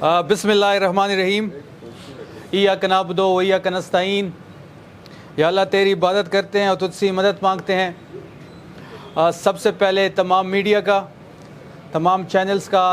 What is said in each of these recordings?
बिस्मिल्लाहिर्रहमानिर्रहीम। इय्याक नअबुदु व इय्याक नस्तईन। या अल्लाह तेरी इबादत करते हैं और तुझसे मदद मांगते हैं। सबसे पहले तमाम मीडिया का, तमाम चैनल्स का,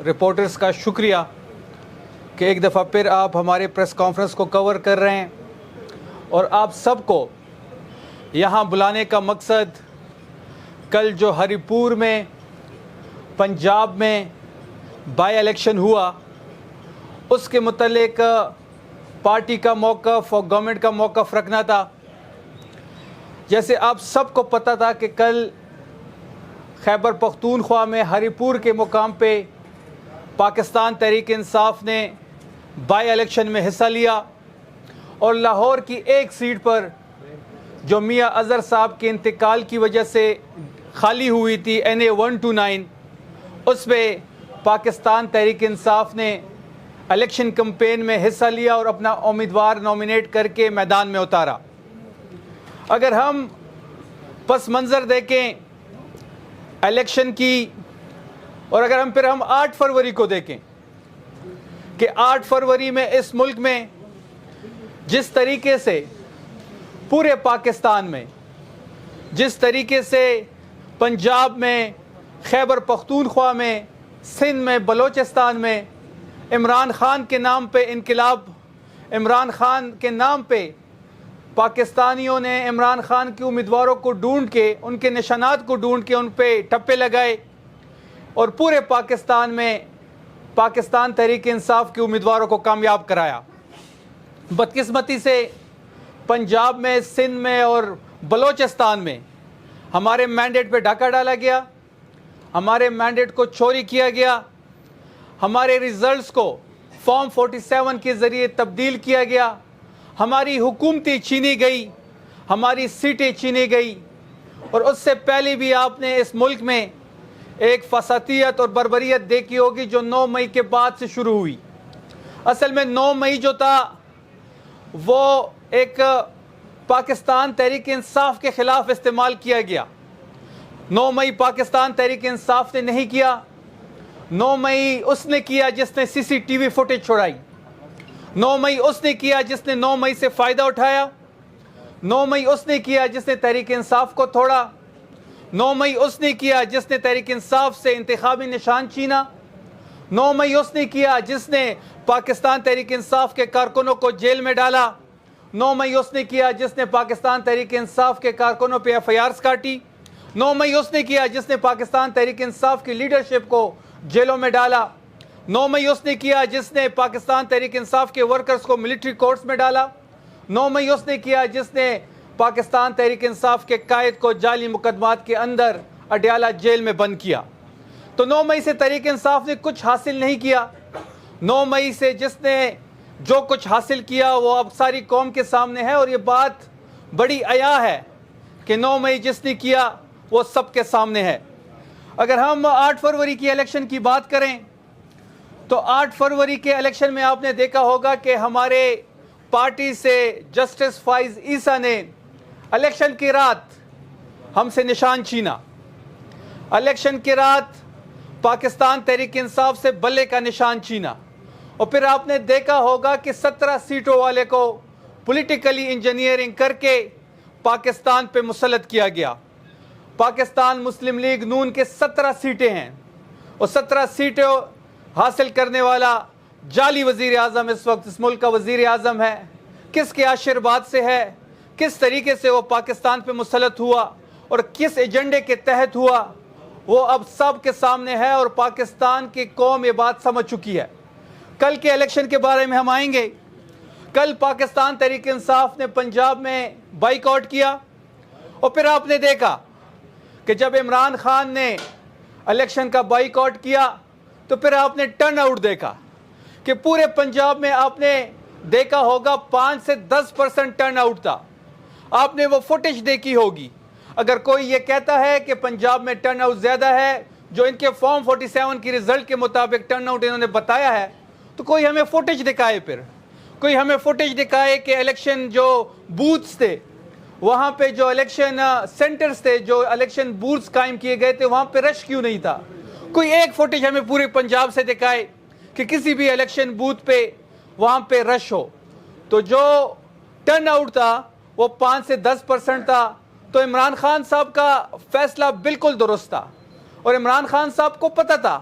रिपोर्टर्स का शुक्रिया कि एक दफ़ा फिर आप हमारे प्रेस कॉन्फ्रेंस को कवर कर रहे हैं। और आप सबको यहाँ बुलाने का मकसद, कल जो हरिपुर में पंजाब में बाई इलेक्शन हुआ उसके मुतल्लिक पार्टी का मौक़िफ़ और गवर्नमेंट का मौक़िफ़ रखना था। जैसे आप सबको पता था कि कल खैबर पख्तूनख्वा में हरिपुर के मुकाम पे पाकिस्तान तहरीक इंसाफ ने बाई इलेक्शन में हिस्सा लिया और लाहौर की एक सीट पर जो मियां अज़हर साहब के इंतकाल की वजह से खाली हुई थी NA 129, उस पर पाकिस्तान तहरीक इंसाफ ने इलेक्शन कैंपेन में हिस्सा लिया और अपना उम्मीदवार नॉमिनेट करके मैदान में उतारा। अगर हम पस मंज़र देखें इलेक्शन की, और अगर हम 8 फरवरी को देखें कि 8 फरवरी में इस मुल्क में जिस तरीके से पूरे पाकिस्तान में, जिस तरीके से पंजाब में, खैबर पख्तूनख्वा में, सिंध में, बलोचिस्तान में इमरान खान के नाम पे इनकलाब, इमरान खान के नाम पे पाकिस्तानियों ने इमरान खान के उम्मीदवारों को ढूंढ के, उनके निशानात को ढूंढ के उन पे ठप्पे लगाए और पूरे पाकिस्तान में पाकिस्तान तहरीक इंसाफ के उम्मीदवारों को कामयाब कराया। बदकिस्मती से पंजाब में, सिंध में और बलोचिस्तान में हमारे मैंडेट पे डाका डाला गया, हमारे मैंडेट को चोरी किया गया, हमारे रिज़ल्ट्स को फॉर्म 47 के ज़रिए तब्दील किया गया, हमारी हुकूमतें छीनी गई, हमारी सीटें छीनी गई। और उससे पहले भी आपने इस मुल्क में एक फसातियत और बर्बरियत देखी होगी जो 9 मई के बाद से शुरू हुई। असल में 9 मई जो था वो एक पाकिस्तान तहरीक इंसाफ के ख़िलाफ़ इस्तेमाल किया गया। 9 मई पाकिस्तान तहरीक इंसाफ ने नहीं किया। 9 मई उसने किया जिसने CCTV फुटेज छुड़ाई। 9 मई उसने किया जिसने 9 मई से फ़ायदा उठाया। 9 मई उसने किया जिसने तहरीक इंसाफ को तोड़ा। 9 मई उसने किया जिसने तहरीक इंसाफ से इंतखाबी निशान छीना। 9 मई उसने किया जिसने पाकिस्तान तहरीक इंसाफ के कारकुनों को जेल में डाला। 9 मई उसने किया जिसने पाकिस्तान तहरीक इंसाफ के कारकुनों पे FIRs काटी। 9 मई उसने किया जिसने पाकिस्तान तहरीक इंसाफ की लीडरशिप को जेलों में डाला। 9 मई उसने किया जिसने पाकिस्तान तहरीक इंसाफ के वर्कर्स को मिलिट्री कोर्ट्स में डाला। 9 मई उसने किया जिसने पाकिस्तान तहरीक इंसाफ के कायद को जाली मुकदमात के अंदर अडयाला जेल में बंद किया। तो 9 मई से तहरीक इंसाफ ने कुछ हासिल नहीं किया। 9 मई से जिसने जो कुछ हासिल किया वो अब सारी कौम के सामने है और ये बात बड़ी अया है कि 9 मई जिसने किया वो सबके सामने है। अगर हम 8 फरवरी की इलेक्शन की बात करें तो 8 फरवरी के इलेक्शन में आपने देखा होगा कि हमारे पार्टी से जस्टिस फाइज ईसा ने इलेक्शन की रात हमसे निशान छीना। इलेक्शन की रात पाकिस्तान तहरीक इंसाफ से बल्ले का निशान छीना। और फिर आपने देखा होगा कि 17 सीटों वाले को पॉलिटिकली इंजीनियरिंग करके पाकिस्तान पे मुसल्लत किया गया। पाकिस्तान मुस्लिम लीग नून के 17 सीटें हैं और 17 सीटें हासिल करने वाला जाली वज़ीर आज़म इस वक्त इस मुल्क का वज़ीर आज़म है। किसके आशीर्वाद से है, किस तरीके से वो पाकिस्तान पे मुसल्लत हुआ और किस एजेंडे के तहत हुआ, वो अब सब के सामने है और पाकिस्तान की कौम ये बात समझ चुकी है। कल के इलेक्शन के बारे में हम आएंगे। कल पाकिस्तान तहरीक इंसाफ ने पंजाब में बाइकआउट किया और फिर आपने देखा कि जब इमरान खान ने इलेक्शन का बाइकआउट किया तो फिर आपने टर्न आउट देखा कि पूरे पंजाब में आपने देखा होगा 5 से 10% टर्न आउट था। आपने वो फुटेज देखी होगी। अगर कोई ये कहता है कि पंजाब में टर्न आउट ज़्यादा है, जो इनके फॉर्म 47 की रिज़ल्ट के मुताबिक टर्न आउट इन्होंने बताया है, तो कोई हमें फुटेज दिखाए। फिर कोई हमें फुटेज दिखाए कि इलेक्शन जो बूथ्स थे, वहाँ पे जो इलेक्शन सेंटर्स थे, जो इलेक्शन बूथ्स कायम किए गए थे, वहाँ पे रश क्यों नहीं था। कोई एक फुटेज हमें पूरे पंजाब से दिखाए کہ کسی بھی الیکشن بوتھ پہ وہاں پہ رش ہو. تو جو ٹرن آؤٹ تھا وہ 5 سے 10% تھا. تو عمران خان صاحب کا فیصلہ بالکل درست تھا, اور عمران خان صاحب کو پتہ تھا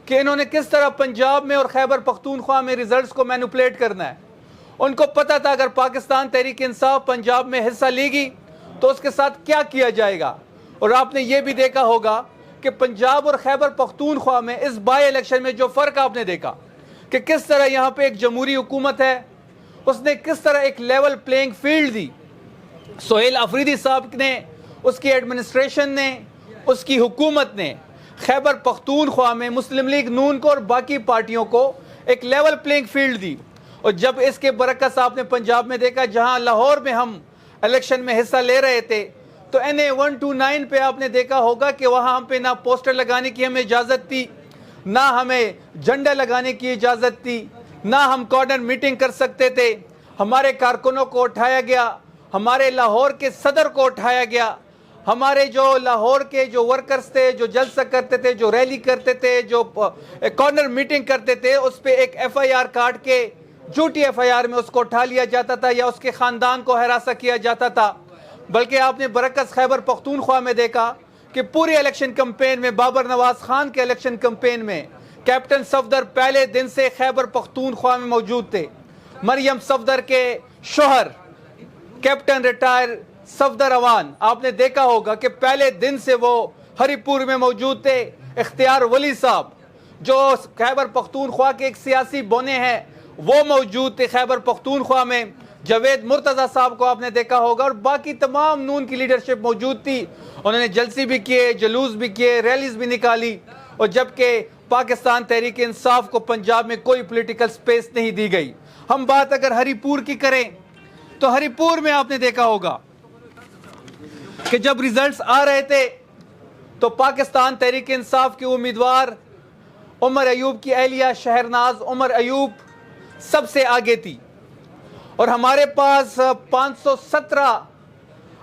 کہ انہوں نے کس طرح پنجاب میں اور خیبر پختونخوا میں ریزلٹس کو مینوپولیٹ کرنا ہے. ان کو پتہ تھا اگر پاکستان تحریک انصاف پنجاب میں حصہ لے گی تو اس کے ساتھ کیا کیا جائے گا. اور آپ نے یہ بھی دیکھا ہوگا کہ پنجاب اور خیبر پختونخوا میں اس بائی الیکشن میں جو فرق آپ نے دیکھا کہ کس طرح یہاں پہ ایک جمہوری حکومت ہے, اس نے کس طرح ایک لیول پلینگ فیلڈ دی. سہیل آفریدی صاحب نے, اس کی ایڈمنسٹریشن نے, اس کی حکومت نے خیبر پختونخوا میں مسلم لیگ نون کو اور باقی پارٹیوں کو ایک لیول پلینگ فیلڈ دی. اور جب اس کے برعکس آپ نے پنجاب میں دیکھا, جہاں لاہور میں ہم الیکشن میں حصہ لے رہے تھے, تو NA 129 پہ آپ نے دیکھا ہوگا کہ وہاں ہم پہ نہ پوسٹر لگانے کی ہمیں اجازت تھی, نہ ہمیں جھنڈا لگانے کی اجازت تھی, نہ ہم کارنر میٹنگ کر سکتے تھے. ہمارے کارکنوں کو اٹھایا گیا, ہمارے لاہور کے صدر کو اٹھایا گیا, ہمارے جو لاہور کے جو ورکرز تھے, جو جلسہ کرتے تھے, جو ریلی کرتے تھے, جو کارنر میٹنگ کرتے تھے, اس پہ ایک FIR کاٹ کے جھوٹی FIR میں اس کو اٹھا لیا جاتا تھا یا اس کے خاندان کو ہراساں کیا جاتا تھا. بلکہ آپ نے برعکس خیبر پختونخوا میں دیکھا کہ پوری الیکشن کمپین میں, بابر نواز خان کے الیکشن کمپین میں, کیپٹن صفدر پہلے دن سے خیبر پختونخوا میں موجود تھے. مریم صفدر کے شوہر کیپٹن ریٹائر صفدر اوان, آپ نے دیکھا ہوگا کہ پہلے دن سے وہ ہری پور میں موجود تھے. اختیار ولی صاحب جو خیبر پختونخوا کے ایک سیاسی بونے ہیں, وہ موجود تھے خیبر پختونخوا میں. جاوید مرتضی صاحب کو آپ نے دیکھا ہوگا, اور باقی تمام نون کی لیڈرشپ موجود تھی. انہوں نے جلسے بھی کیے, جلوس بھی کیے, ریلیز بھی نکالی. اور جبکہ پاکستان تحریک انصاف کو پنجاب میں کوئی پولیٹیکل سپیس نہیں دی گئی. ہم بات اگر ہری پور کی کریں تو ہری پور میں آپ نے دیکھا ہوگا کہ جب ریزلٹس آ رہے تھے تو پاکستان تحریک انصاف کے امیدوار عمر ایوب کی اہلیہ شہرناز عمر ایوب سب سے آگے تھی, اور ہمارے پاس 517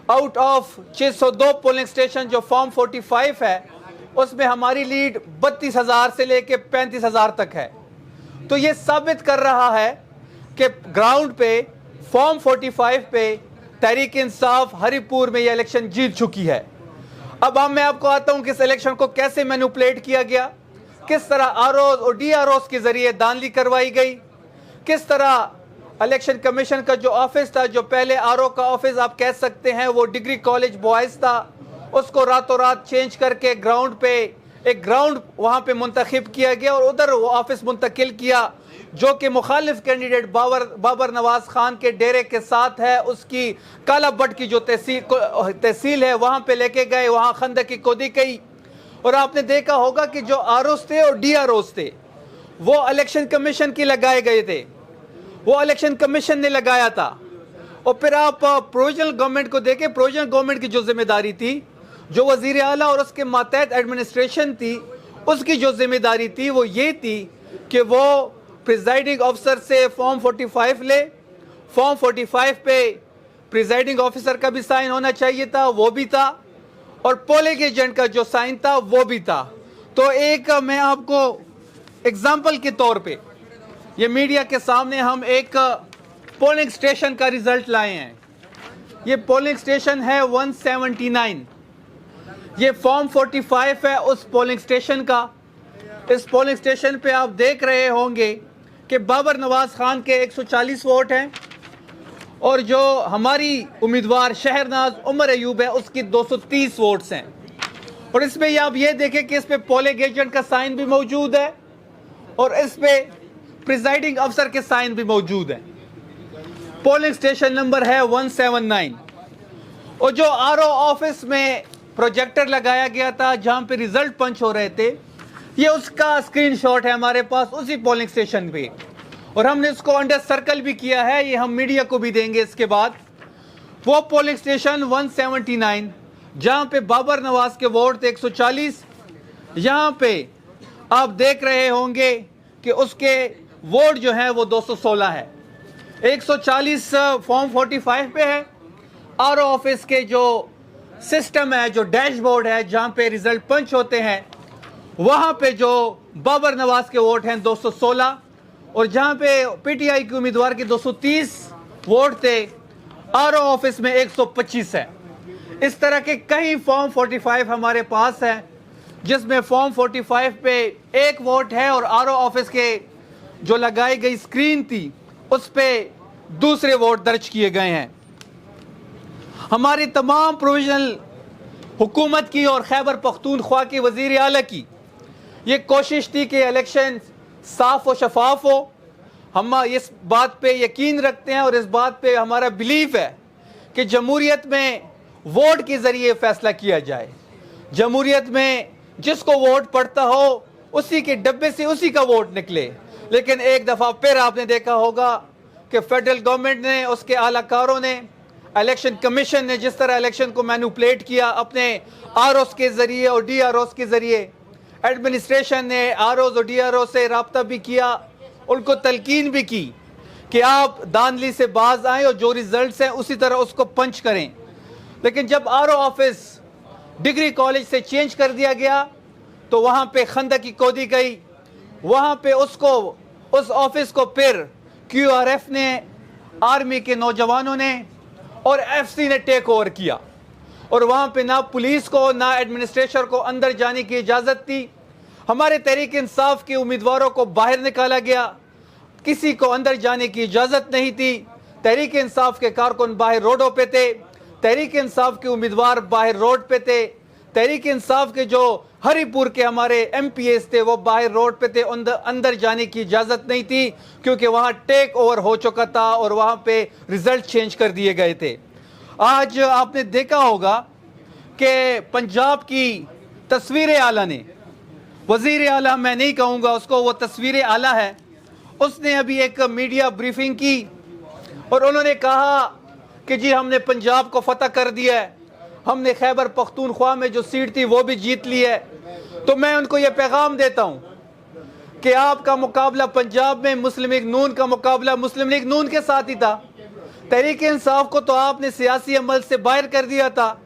آؤٹ آف 602 پولنگ سٹیشن جو فارم 45 ہے, اس میں ہماری لیڈ 32,000 سے لے کے 35,000 تک ہے. تو یہ ثابت کر رہا ہے کہ گراؤنڈ پہ فارم 45 پہ تحریک انصاف ہری پور میں یہ الیکشن جیت چکی ہے. اب میں آپ کو آتا ہوں کہ اس الیکشن کو کیسے مینوپولیٹ کیا گیا, کس طرح ROs اور DROs کے ذریعے دانلی کروائی گئی, کس طرح الیکشن کمیشن کا جو آفس تھا, جو پہلے RO کا آفس آپ کہہ سکتے ہیں وہ ڈگری کالج بوائز تھا, اس کو راتوں رات چینج کر کے گراؤنڈ پہ ایک گراؤنڈ وہاں پہ منتخب کیا گیا, اور ادھر وہ آفس منتقل کیا جو کہ مخالف کینڈیڈیٹ بابر نواز خان کے ڈیرے کے ساتھ ہے. اس کی کالا بٹ کی جو تحصیل ہے وہاں پہ لے کے گئے, وہاں خندق کی کھودی کی. اور آپ نے دیکھا ہوگا کہ جو ROs تھے اور DROs تھے وہ الیکشن کمیشن کی لگائے گئے تھے, وہ الیکشن کمیشن نے لگایا تھا. اور پھر آپ پروویژنل گورنمنٹ کو دیکھیں, پروویژنل گورنمنٹ کی جو ذمہ داری تھی, جو وزیر اعلیٰ اور اس کے ماتحت ایڈمنسٹریشن تھی, اس کی جو ذمہ داری تھی وہ یہ تھی کہ وہ پریزائڈنگ آفیسر سے فارم 45 لے. فارم 45 پہ پریزائڈنگ آفیسر کا بھی سائن ہونا چاہیے تھا, وہ بھی تھا, اور پولنگ ایجنٹ کا جو سائن تھا وہ بھی تھا. تو ایک میں آپ کو اگزامپل کے طور پہ یہ میڈیا کے سامنے ہم ایک پولنگ سٹیشن کا ریزلٹ لائے ہیں. یہ پولنگ سٹیشن ہے 179, یہ فارم 45 ہے اس پولنگ سٹیشن کا. اس پولنگ سٹیشن پہ آپ دیکھ رہے ہوں گے کہ بابر نواز خان کے 140 ووٹ ہیں, اور جو ہماری امیدوار شہرناز عمر ایوب ہے اس کی 230 ووٹس ہیں. اور اس میں آپ یہ دیکھیں کہ اس پہ پولنگ ایجنٹ کا سائن بھی موجود ہے, اور اس پہ پریزائڈنگ افسر کے سائن بھی موجود ہیں. پولنگ سٹیشن نمبر ہے 179. اور جو RO آفس میں پروجیکٹر لگایا گیا تھا جہاں پہ ریزلٹ پنچ ہو رہے تھے, یہ اس کا اسکرین شاٹ ہے ہمارے پاس اسی پولنگ سٹیشن پہ, اور ہم نے اس کو انڈر سرکل بھی کیا ہے, یہ ہم میڈیا کو بھی دیں گے اس کے بعد. وہ پولنگ سٹیشن 179 جہاں پہ بابر نواز کے ووٹ تھے 140, یہاں پہ آپ دیکھ رہے ہوں گے کہ اس کے ووٹ جو ہیں وہ 216 ہے. 140 فارم 45 پہ ہے. RO آفس کے جو سسٹم ہے, جو ڈیش بورڈ ہے جہاں پہ ریزلٹ پنچ ہوتے ہیں, वहाँ पे जो बाबर नवाज के वोट हैं 216, और जहाँ पे पीटीआई के उम्मीदवार के 230 वोट थे, आरओ ऑफिस में 125 है। इस तरह के कई फॉर्म 45 हमारे पास है, जिसमें फॉर्म 45 पे एक वोट है और आरओ ऑफिस के जो लगाई गई स्क्रीन थी उस पे दूसरे वोट दर्ज किए गए हैं। हमारी तमाम प्रोविजनल हुकूमत की और खैबर पख्तूनख्वा के वज़ीर आला की ये कोशिश थी कि इलेक्शन साफ और शफाफ हो। हम इस बात पे यकीन रखते हैं और इस बात पे हमारा बिलीफ है कि जमहूरियत में वोट के ज़रिए फ़ैसला किया जाए। जमहूरियत में जिसको वोट पड़ता हो उसी के डब्बे से उसी का वोट निकले। लेकिन एक दफ़ा फिर आपने देखा होगा कि फेडरल गवर्नमेंट ने, उसके आलाकारों ने, इलेक्शन कमीशन ने जिस तरह इलेक्शन को मैनिपुलेट किया अपने आरओस के ज़रिए और डीआरओस के ज़रिए, एडमिनिस्ट्रेशन ने आरओस और डीआरओ से रब्ता भी किया, उनको तलकीन भी की कि आप धांधली से बाज आएँ और जो रिजल्ट्स हैं उसी तरह उसको पंच करें। लेकिन जब आरओ ऑफिस डिग्री कॉलेज से चेंज कर दिया गया तो वहाँ पे खंदक की खोदी गई, वहाँ पे उस ऑफिस को फिर क्यूआरएफ ने, आर्मी के नौजवानों ने और एफसी ने टेक ओवर किया, और वहाँ पे ना पुलिस को ना एडमिनिस्ट्रेशन को अंदर जाने की इजाज़त थी। हमारे तहरीक इंसाफ के उम्मीदवारों को बाहर निकाला गया, किसी को अंदर जाने की इजाज़त नहीं थी। तहरीक इंसाफ के कारकुन बाहर रोडों पे थे, तहरीक इंसाफ के उम्मीदवार बाहर रोड पे थे, तहरीक इंसाफ के जो हरीपुर के हमारे एमपीएस थे वो बाहर रोड पे थे, अंदर जाने की इजाज़त नहीं थी क्योंकि वहाँ टेक ओवर हो चुका था और वहाँ पे रिज़ल्ट चेंज कर दिए गए थे। आज आपने देखा होगा कि पंजाब की तस्वीर आला ने, वज़ीर आला मैं नहीं कहूँगा उसको, वो तस्वीर आला है, उसने अभी एक मीडिया ब्रीफिंग की और उन्होंने कहा कि जी हमने पंजाब को फतह कर दिया है, हमने खैबर पख्तूनख्वा में जो सीट थी वो भी जीत ली है। तो मैं उनको ये पैगाम देता हूँ कि आपका मुकाबला पंजाब में मुस्लिम लीग नून का मुकाबला मुस्लिम लीग नून के साथ ही था। तहरीक इंसाफ को तो आपने सियासी अमल से बाहर कर दिया था,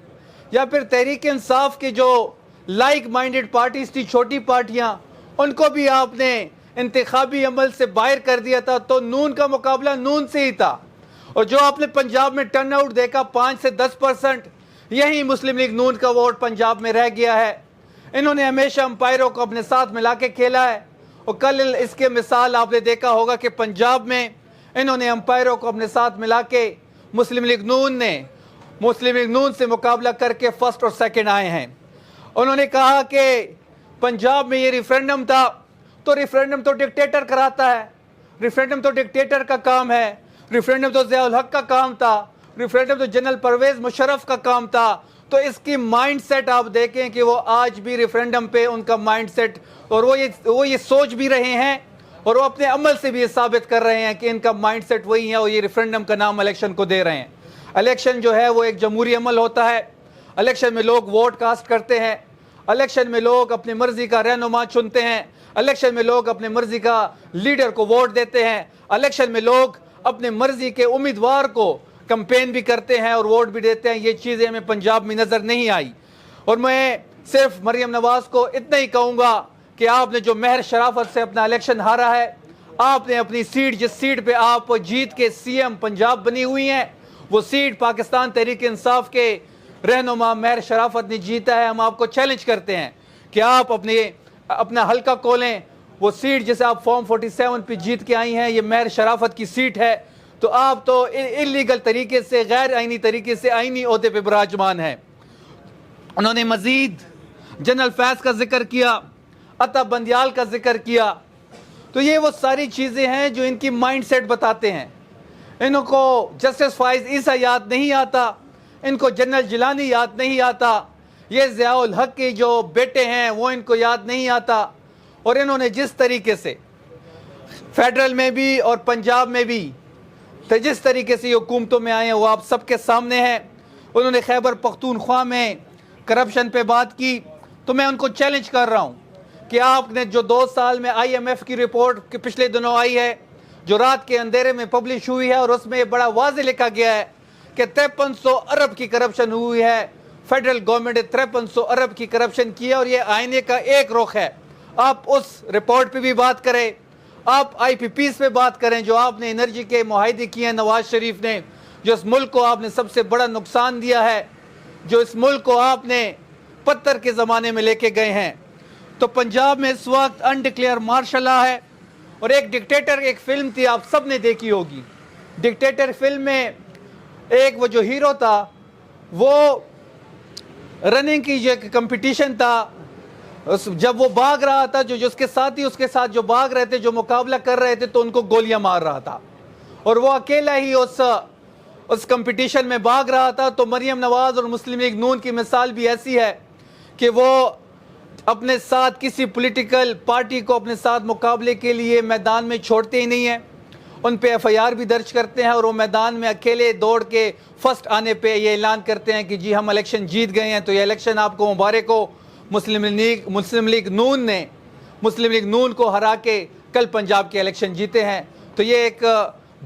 या फिर तहरीक इंसाफ की जो लाइक माइंडेड पार्टीज थी, छोटी पार्टियाँ, उनको भी आपने इंतखाबी अमल से बाहर कर दिया था। तो नून का मुकाबला नून से ही था। और जो आपने पंजाब में टर्न आउट देखा 5 से 10%, यही मुस्लिम लीग नून का वोट पंजाब में रह गया है। इन्होंने हमेशा अंपायरों को अपने साथ मिला के खेला है, और कल इसके मिसाल आपने देखा होगा कि पंजाब में इन्होंने अंपायरों को अपने साथ मिला के मुस्लिम लीग नून से मुकाबला करके फर्स्ट और सेकंड आए हैं। उन्होंने कहा कि पंजाब में ये रेफरेंडम था, तो रेफरेंडम तो डिक्टेटर कराता है, रेफरेंडम तो डिक्टेटर का काम है, रेफरेंडम तो ज़ियाउल हक का काम था, रेफरेंडम तो जनरल परवेज मुशर्रफ का काम था। तो इसकी माइंडसेट आप देखें कि वो आज भी रेफरेंडम पे उनका माइंडसेट, और वो ये सोच भी रहे हैं और वो अपने अमल से भी ये साबित कर रहे हैं कि इनका माइंडसेट वही है, और ये रेफरेंडम का नाम इलेक्शन को दे रहे हैं। इलेक्शन जो है वो एक जमहूरी अमल होता है। इलेक्शन में लोग वोट कास्ट करते हैं, इलेक्शन में लोग अपनी मर्जी का रहनुमा चुनते हैं, इलेक्शन में लोग अपनी मर्जी का लीडर को वोट देते हैं, इलेक्शन में लोग अपने मर्जी के उम्मीदवार को कैंपेन भी करते हैं और वोट भी देते हैं। ये चीज़ें हमें पंजाब में नज़र नहीं आई। और मैं सिर्फ मरियम नवाज़ को इतना ही कहूँगा कि आपने जो महर शराफत से अपना इलेक्शन हारा है, आपने अपनी सीट, जिस सीट पे आप जीत के सीएम पंजाब बनी हुई हैं, वो सीट पाकिस्तान तहरीक इंसाफ के रहनुमा महर शराफत ने जीता है। हम आपको चैलेंज करते हैं कि आप अपना हल्का खोलें। वो सीट जिसे आप फॉर्म 47 पे जीत के आई हैं, ये महर शराफत की सीट है। तो आप तो इलीगल तरीके से, गैर आइनी तरीके से आइनी ओहदे पे विराजमान हैं। उन्होंने मजीद जनरल फैज़ का जिक्र किया, अता बंदियाल का जिक्र किया। तो ये वो सारी चीज़ें हैं जो इनकी माइंड सेट बताते हैं। इनको जस्टिस फाइज ईसा याद नहीं आता, इनको जनरल जिलानी याद नहीं आता, ये ज़ियाउल हक के जो बेटे हैं वो इनको याद नहीं आता। और इन्होंने जिस तरीके से फेडरल में भी और पंजाब में भी तो जिस तरीके से ये हुकूमतों में आए हैं वो आप सबके सामने हैं। उन्होंने खैबर पख्तूनख्वा में करप्शन पे बात की। तो मैं उनको चैलेंज कर रहा हूँ कि आपने जो 2 साल में IMF की रिपोर्ट के पिछले दिनों आई है, जो रात के अंधेरे में पब्लिश हुई है, और उसमें बड़ा वाज़ेह लिखा गया है कि 5300 अरब की करप्शन हुई है। फेडरल गवर्नमेंट ने 5300 अरब की करप्शन की है, और ये आईने का एक रुख है। آپ اس رپورٹ پہ بھی بات کریں, آپ IPPs پہ بات کریں جو آپ نے انرجی کے معاہدے کیے ہیں نواز شریف نے, جو اس ملک کو آپ نے سب سے بڑا نقصان دیا ہے, جو اس ملک کو آپ نے پتھر کے زمانے میں لے کے گئے ہیں. تو پنجاب میں اس وقت انڈکلیئر مارشل لا ہے. اور ایک ڈکٹیٹر, ایک فلم تھی آپ سب نے دیکھی ہوگی, ڈکٹیٹر فلم میں ایک وہ جو ہیرو تھا, وہ رننگ کی جو کمپٹیشن تھا, جب وہ بھاگ رہا تھا, جو اس کے ساتھی اس کے ساتھ جو بھاگ رہے تھے, جو مقابلہ کر رہے تھے, تو ان کو گولیاں مار رہا تھا اور وہ اکیلا ہی اس کمپٹیشن میں بھاگ رہا تھا. تو مریم نواز اور مسلم لیگ نون کی مثال بھی ایسی ہے کہ وہ اپنے ساتھ کسی پولیٹیکل پارٹی کو اپنے ساتھ مقابلے کے لیے میدان میں چھوڑتے ہی نہیں ہیں, ان پہ FIR بھی درج کرتے ہیں, اور وہ میدان میں اکیلے دوڑ کے فرسٹ آنے پہ یہ اعلان کرتے ہیں کہ جی ہم الیکشن جیت گئے ہیں. تو یہ الیکشن آپ کو مبارک ہو, مسلم لیگ نون کو ہرا کے کل پنجاب کے الیکشن جیتے ہیں. تو یہ ایک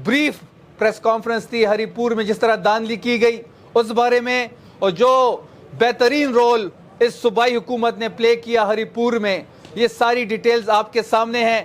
بریف پریس کانفرنس تھی ہری پور میں, جس طرح دھاندلی کی گئی اس بارے میں, اور جو بہترین رول اس صوبائی حکومت نے پلے کیا ہری پور میں, یہ ساری ڈیٹیلز آپ کے سامنے ہیں.